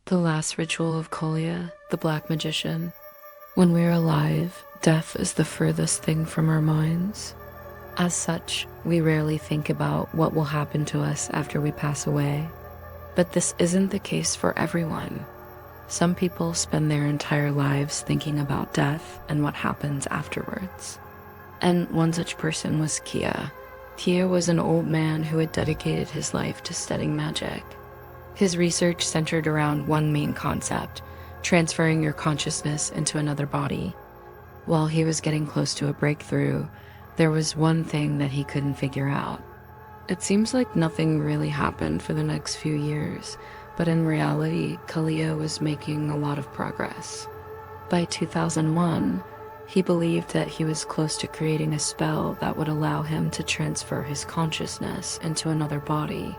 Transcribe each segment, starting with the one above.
The last ritual of Kalia, the Black Magician. When we're alive, death is the furthest thing from our minds. As such, we rarely think about what will happen to us after we pass away. But this isn't the case for everyone. Some people spend their entire lives thinking about death and what happens afterwards. And one such person was Kia. Kia was an old man who had dedicated his life to studying magic. His research centered around one main concept: transferring your consciousness into another body. While he was getting close to a breakthrough, there was one thing that he couldn't figure out. It seems like nothing really happened for the next few years, but in reality, Kalia was making a lot of progress. By 2001, he believed that he was close to creating a spell that would allow him to transfer his consciousness into another body.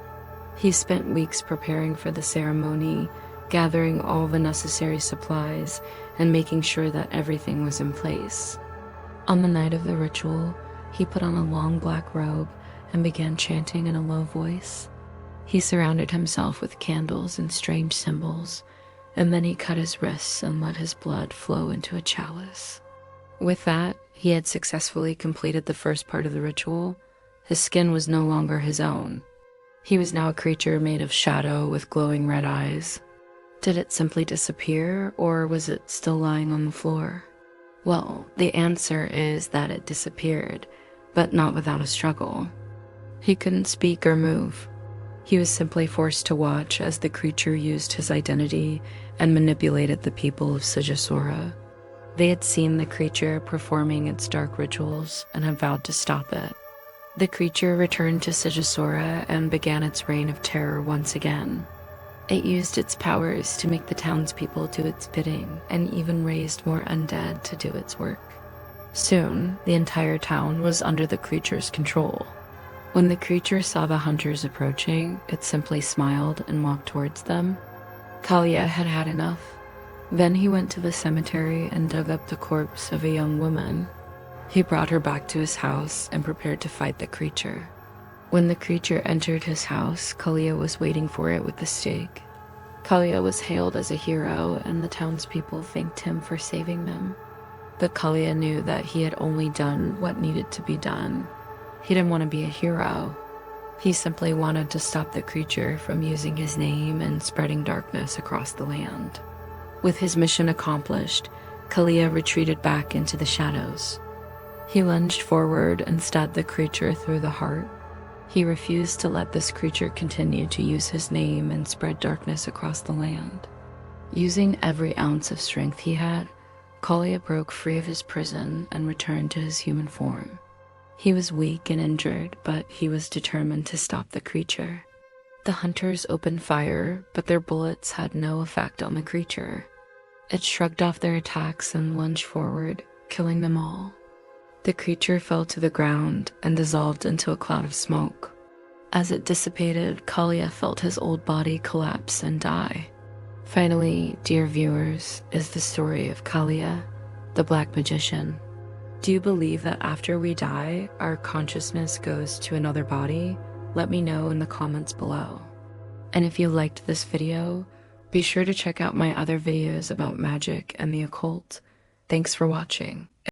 He spent weeks preparing for the ceremony, gathering all the necessary supplies, and making sure that everything was in place. On the night of the ritual, he put on a long black robe and began chanting in a low voice. He surrounded himself with candles and strange symbols, and then he cut his wrists and let his blood flow into a chalice. With that, he had successfully completed the first part of the ritual. His skin was no longer his own. He was now a creature made of shadow with glowing red eyes. Did it simply disappear, or was it still lying on the floor? Well, the answer is that it disappeared, but not without a struggle. He couldn't speak or move. He was simply forced to watch as the creature used his identity and manipulated the people of Sigisora. They had seen the creature performing its dark rituals and had vowed to stop it. The creature returned to Sigisora and began its reign of terror once again. It used its powers to make the townspeople do its bidding and even raised more undead to do its work. Soon, the entire town was under the creature's control. When the creature saw the hunters approaching, it simply smiled and walked towards them. Kalia had had enough. Then he went to the cemetery and dug up the corpse of a young woman. He brought her back to his house and prepared to fight the creature. When the creature entered his house, Kalia was waiting for it with the stake. Kalia was hailed as a hero, and the townspeople thanked him for saving them. But Kalia knew that he had only done what needed to be done. He didn't want to be a hero. He simply wanted to stop the creature from using his name and spreading darkness across the land. With his mission accomplished, Kalia retreated back into the shadows. He lunged forward and stabbed the creature through the heart. He refused to let this creature continue to use his name and spread darkness across the land. Using every ounce of strength he had, Kalia broke free of his prison and returned to his human form. He was weak and injured, but he was determined to stop the creature. The hunters opened fire, but their bullets had no effect on the creature. It shrugged off their attacks and lunged forward, killing them all. The creature fell to the ground and dissolved into a cloud of smoke. As it dissipated, Kalia felt his old body collapse and die. Finally, dear viewers, is the story of Kalia, the Black Magician. Do you believe that after we die, our consciousness goes to another body? Let me know in the comments below. And if you liked this video, be sure to check out my other videos about magic and the occult. Thanks for watching.